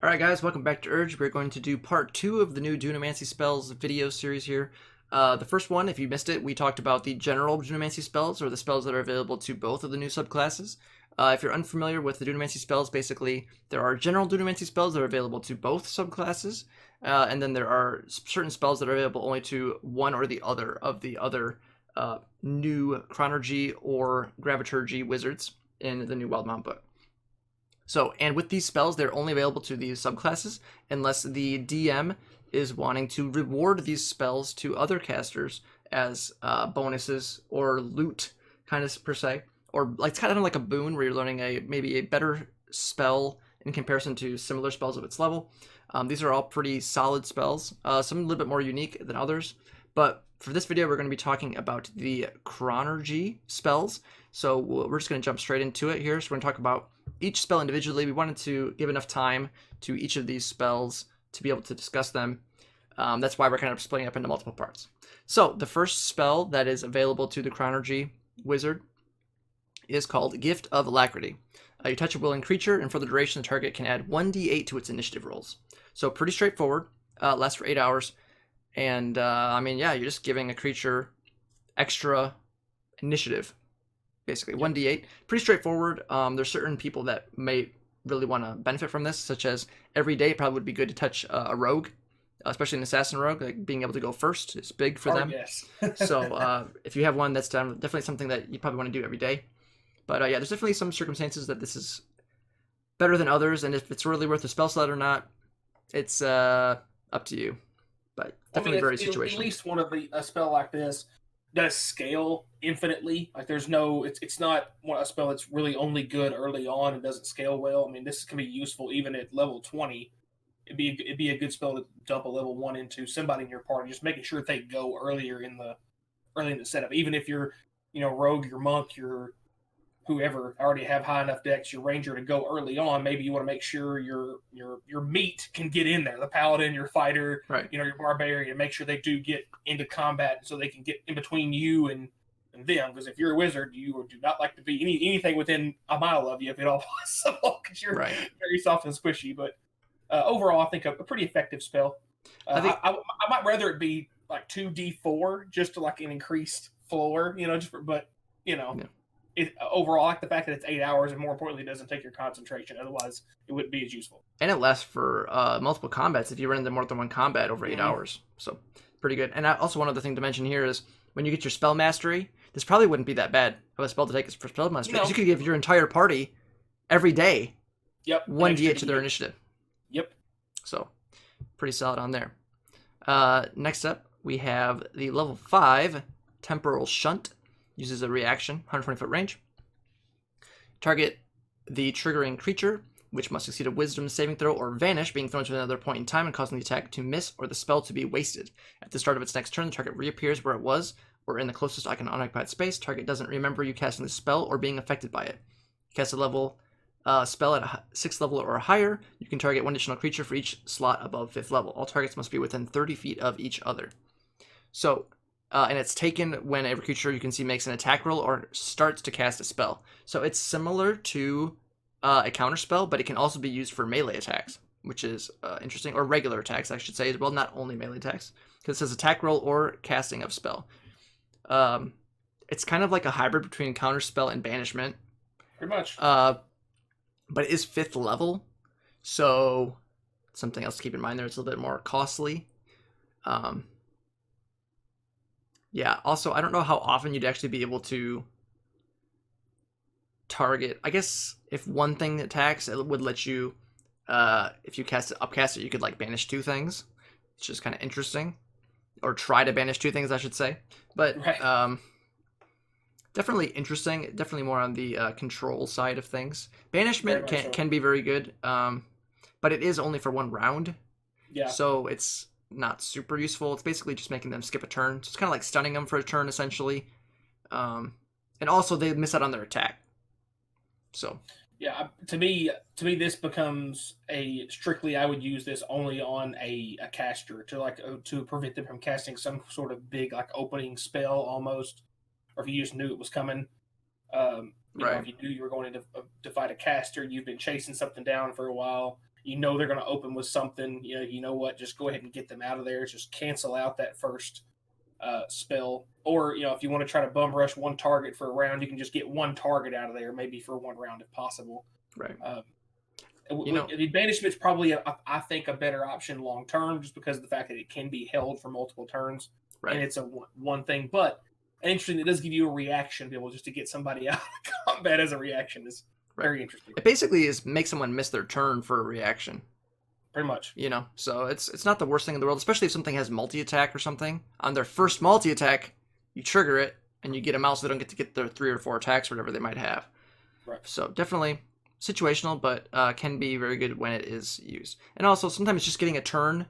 Alright guys, welcome back to Urge. We're going to do part 2 of the new Dunamancy spells video series here. The first one, if you missed it, we talked about the general Dunamancy spells, or the spells that are available to both of the new subclasses. If you're unfamiliar with the Dunamancy spells, basically there are general Dunamancy spells that are available to both subclasses, and then there are certain spells that are available only to one or the other of the other new Chronurgy or Graviturgy wizards in the new Wildemount book. So, and with these spells, they're only available to these subclasses unless the DM is wanting to reward these spells to other casters as bonuses or loot, kind of per se, or like it's kind of like a boon where you're learning maybe a better spell in comparison to similar spells of its level. These are all pretty solid spells, some a little bit more unique than others, but for this video, we're going to be talking about the Chronurgy spells. So we're just going to jump straight into it here. So we're going to talk about each spell individually. We wanted to give enough time to each of these spells to be able to discuss them. That's why we're kind of splitting up into multiple parts. So the first spell that is available to the Chronurgy wizard is called Gift of Alacrity. You touch a willing creature, and for the duration, the target can add 1d8 to its initiative rolls. So pretty straightforward. Lasts for 8 hours. And, I mean, yeah, you're just giving a creature extra initiative, basically. 1d8. Pretty straightforward. There's certain people that may really want to benefit from this, such as every day it probably would be good to touch a rogue, especially an assassin rogue. Like being able to go first is big for them. Yes. So if you have one, that's definitely something that you probably want to do every day. But yeah, there's definitely some circumstances that this is better than others, and if it's really worth a spell slot or not, it's up to you. But definitely very situational. At least one of a spell like this does scale infinitely. Like there's no, it's not a spell that's really only good early on and doesn't scale well. I mean, this can be useful even at level 20. It'd be a good spell to dump a level 1 into somebody in your party, just making sure they go earlier in the setup. Even if you're, rogue, your monk, your whoever already have high enough decks, your ranger to go early on, maybe you want to make sure your meat can get in there. The paladin, your fighter, right. Your barbarian, make sure they do get into combat so they can get in between you and them. Because if you're a wizard, you do not like to be anything within a mile of you if at all possible, because you're very soft and squishy. But overall, I think a pretty effective spell. I might rather it be like 2d4 just to like an increased floor, Yeah. Overall, I like the fact that it's 8 hours, and more importantly, it doesn't take your concentration. Otherwise, it wouldn't be as useful. And it lasts for multiple combats if you run into more than one combat over 8 hours. So, pretty good. And also, one other thing to mention here is when you get your spell mastery, this probably wouldn't be that bad of a spell to take as for spell mastery. Because you could give your entire party every day 1d8 to their initiative. Yep. So, pretty solid on there. Next up, we have the level 5 Temporal Shunt. Uses a reaction, 120-foot range. Target the triggering creature, which must succeed a wisdom saving throw or vanish, being thrown to another point in time and causing the attack to miss or the spell to be wasted. At the start of its next turn, the target reappears where it was, or in the closest unoccupied space. Target doesn't remember you casting the spell or being affected by it. Cast a level spell at a 6th level or higher. You can target one additional creature for each slot above 5th level. All targets must be within 30 feet of each other. So, and it's taken when every creature you can see makes an attack roll or starts to cast a spell. So it's similar to a counter spell, but it can also be used for melee attacks, which is interesting, or regular attacks, I should say, as well, not only melee attacks, because it says attack roll or casting of spell. It's kind of like a hybrid between counter spell and banishment. Pretty much. But it is 5th level, so something else to keep in mind there. It's a little bit more costly. Yeah, also, I don't know how often you'd actually be able to target. I guess if one thing attacks, it would let you, if you upcast it, you could, like, banish 2 things. It's just kind of interesting. Or try to banish 2 things, I should say. But, definitely interesting. Definitely more on the control side of things. Banishment can be very good, but it is only for 1 round. Yeah. So it's not super useful. It's basically just making them skip a turn. So it's kind of like stunning them for a turn, essentially. And also, they miss out on their attack. So, yeah, to me, this becomes strictly. I would use this only on a caster to prevent them from casting some sort of big opening spell almost, or if you just knew it was coming. If you knew you were going to fight a caster, you've been chasing something down for a while, you know they're going to open with something. You know what? Just go ahead and get them out of there. Just cancel out that first spell. Or if you want to try to bum rush one target for a round, you can just get one target out of there, maybe for one round if possible. Right. Banishment's probably, I think, a better option long term, just because of the fact that it can be held for multiple turns, right. and it's a one thing. But interesting, it does give you a reaction to be able just to get somebody out of combat as a reaction is very interesting. It basically is make someone miss their turn for a reaction. Pretty much. So it's not the worst thing in the world, especially if something has multi-attack or something. On their first multi-attack, you trigger it, and you get them out so they don't get to get their 3 or 4 attacks or whatever they might have. Right. So definitely situational, but can be very good when it is used. And also, sometimes just getting a turn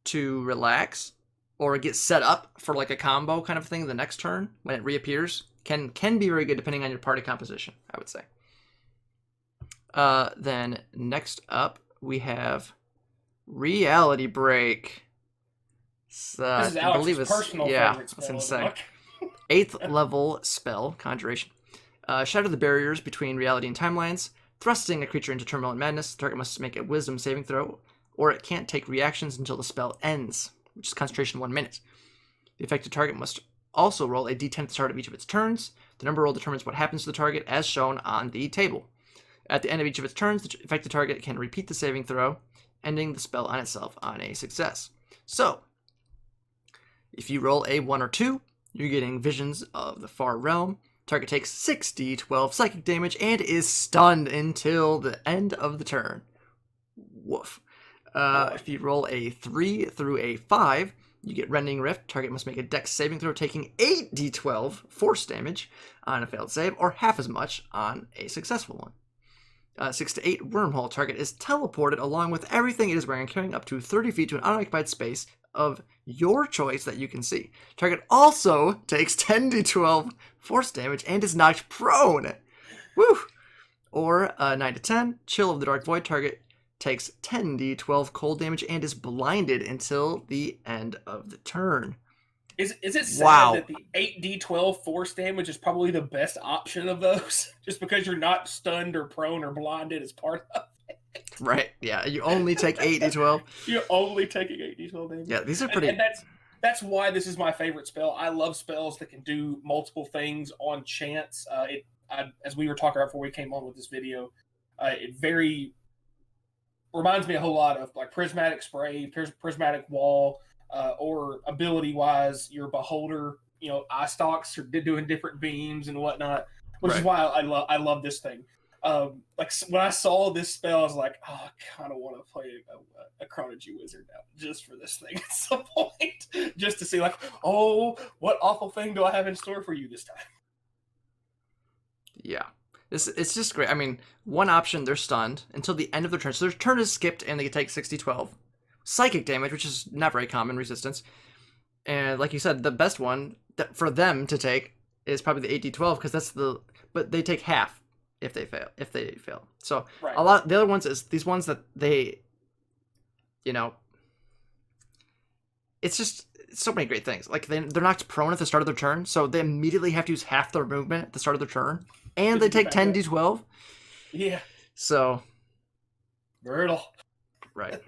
to relax or get set up for like a combo kind of thing the next turn when it reappears can be very good depending on your party composition, I would say. Then next up, we have Reality Break. This is Alex's personal favorite spell. I was going to say. 8th level spell, Conjuration. Shatter the barriers between reality and timelines. Thrusting a creature into turmoil and madness, the target must make a wisdom saving throw, or it can't take reactions until the spell ends, which is concentration 1 minute. The affected target must also roll a d10 at the start of each of its turns. The number rolled determines what happens to the target, as shown on the table. At the end of each of its turns, the affected target can repeat the saving throw, ending the spell on itself on a success. So, if you roll a 1 or 2, you're getting Visions of the Far Realm. Target takes 6d12 psychic damage and is stunned until the end of the turn. Woof. If you roll a 3 through a 5, you get Rending Rift. Target must make a dex saving throw, taking 8d12 force damage on a failed save, or half as much on a successful one. 6 to 8, Wormhole. Target is teleported along with everything it is wearing, carrying up to 30 feet to an unoccupied space of your choice that you can see. Target also takes 10d12 force damage and is knocked prone. Woo! Or 9 to 10, Chill of the Dark Void. Target takes 10d12 cold damage and is blinded until the end of the turn. Is it sad that the 8d12 force damage is probably the best option of those? Just because you're not stunned or prone or blinded as part of it. Right, yeah. You only take 8d12. You're only taking 8d12 damage. Yeah, these are pretty... And that's why this is my favorite spell. I love spells that can do multiple things on chance. As we were talking about before we came on with this video, it very reminds me a whole lot of like Prismatic Spray, Prismatic Wall, or ability-wise, your Beholder, eye stalks are doing different beams and whatnot, which is why I love this thing. Like when I saw this spell, I was like, oh, I kind of want to play a Chronurgy Wizard now, just for this thing at some point, just to see like, oh, what awful thing do I have in store for you this time? Yeah, it's just great. I mean, one option, they're stunned until the end of their turn, so their turn is skipped and they take 60-12 psychic damage, which is not very common resistance. And like you said, the best one for them to take is probably the 8d12 because but they take half. If they fail. So right. A lot, the other ones is these ones that they, it's just so many great things. Like they're knocked prone at the start of their turn, so they immediately have to use half their movement at the start of their turn, and they take 10d12. Yeah. So brutal. Right.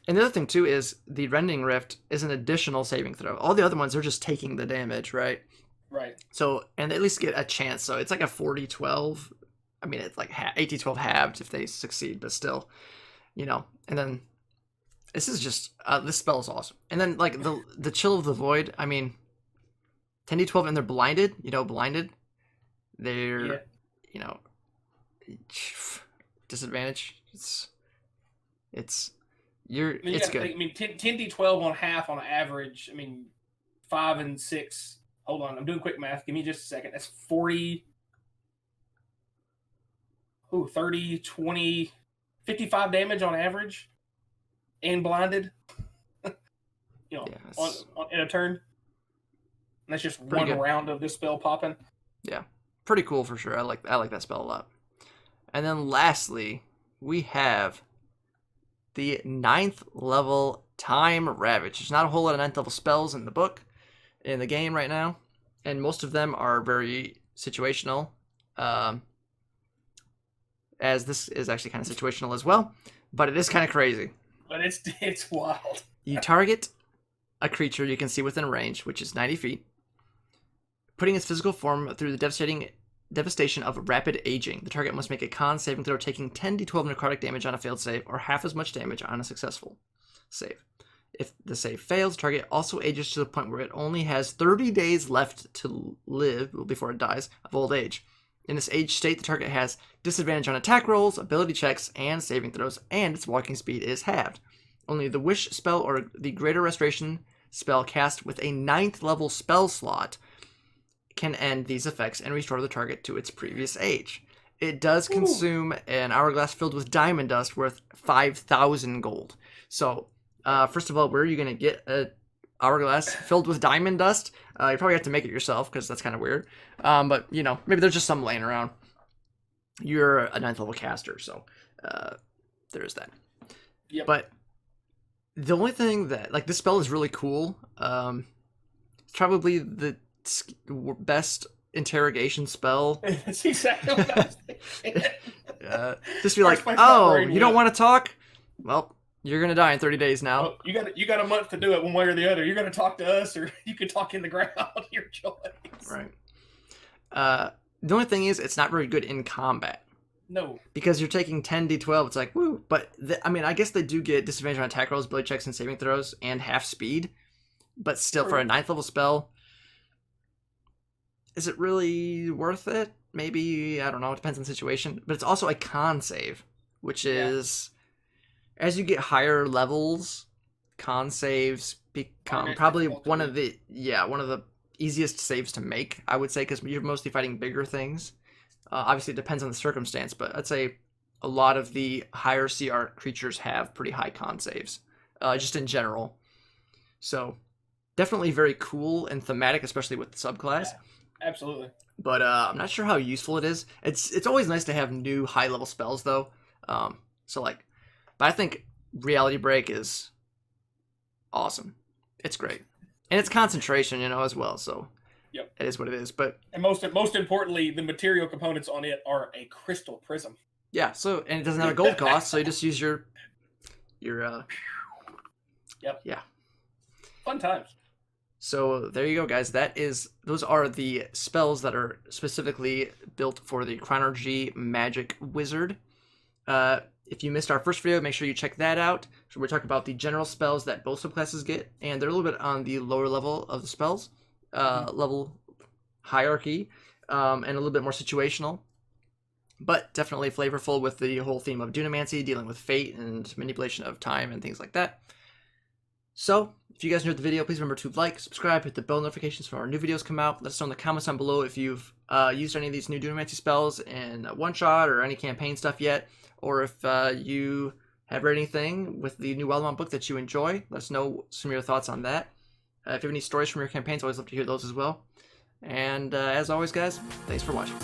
And the other thing too is the Rending Rift is an additional saving throw. All the other ones are just taking the damage, right? Right. So, and they at least get a chance. So it's like a 40-12. I mean, it's like 8d12 halved if they succeed, but still, And then this is just this spell is awesome. And then like the Chill of the Void. I mean, 10d12 and they're blinded. Blinded. They're disadvantage. It's good. 10d12 on half on average. I mean, 5 and 6. Hold on, I'm doing quick math. Give me just a second. That's 40. 30, 20, 55 damage on average, and blinded. In a turn. And that's just one good round of this spell popping. Yeah, pretty cool for sure. I like that spell a lot. And then lastly, we have the 9th level Time Ravage. There's not a whole lot of 9th level spells in the game right now, and most of them are very situational. As this is actually kind of situational as well. but it is kind of crazy. But it's wild. You target a creature you can see within range, which is 90 feet, putting its physical form through the devastation of rapid aging. The target must make a con saving throw, taking 10d12 necrotic damage on a failed save, or half as much damage on a successful save. If the save fails, the target also ages to the point where it only has 30 days left to live before it dies of old age. In this age state, the target has disadvantage on attack rolls, ability checks, and saving throws, and its walking speed is halved. Only the Wish spell or the Greater Restoration spell cast with a 9th level spell slot can end these effects and restore the target to its previous age. It does consume an hourglass filled with diamond dust worth 5,000 gold. So, first of all, where are you going to get an hourglass filled with diamond dust? You probably have to make it yourself because that's kind of weird. But, you know, maybe there's just some laying around. You're a 9th level caster, so there's that. Yep. But the only thing that, like, this spell is really cool. It's probably the best interrogation spell. That's exactly what I was thinking. Just be like, oh, you don't want to talk? Well, you're gonna die in 30 days now. Well, you got a month to do it one way or the other. You're gonna talk to us, or you can talk in the ground. Your choice. Right. The only thing is, it's not very good in combat. No. Because you're taking 10d12. It's like, woo. But I mean, I guess they do get disadvantage on attack rolls, ability checks, and saving throws, and half speed. But still, for a 9th level spell, is it really worth it? Maybe, I don't know. It depends on the situation. But it's also a con save, which is, as you get higher levels, con saves become probably one of the easiest saves to make, I would say, because you're mostly fighting bigger things. Obviously, it depends on the circumstance, but I'd say a lot of the higher CR creatures have pretty high con saves, just in general. So, definitely very cool and thematic, especially with the subclass. Yeah, absolutely. But I'm not sure how useful it is. It's always nice to have new high-level spells, though. But I think Reality Break is awesome. It's great. And it's concentration, as well, so yep. It is what it is. But and most importantly, the material components on it are a crystal prism. Yeah, and it doesn't have a gold cost, so you just use your Yep. Yeah. Fun times. So there you go, guys. Those are the spells that are specifically built for the Chronurgy Magic Wizard. If you missed our first video, make sure you check that out. So we're talking about the general spells that both subclasses get, and they're a little bit on the lower level of the spells, level hierarchy, and a little bit more situational, but definitely flavorful with the whole theme of Dunamancy, dealing with fate and manipulation of time and things like that. So, if you guys enjoyed the video, please remember to like, subscribe, hit the bell notifications for our new videos come out. Let us know in the comments down below if you've used any of these new Dunamancy spells in one-shot or any campaign stuff yet, or if you have read anything with the new Wildemount book that you enjoy. Let us know some of your thoughts on that. If you have any stories from your campaigns, always love to hear those as well. And as always, guys, thanks for watching.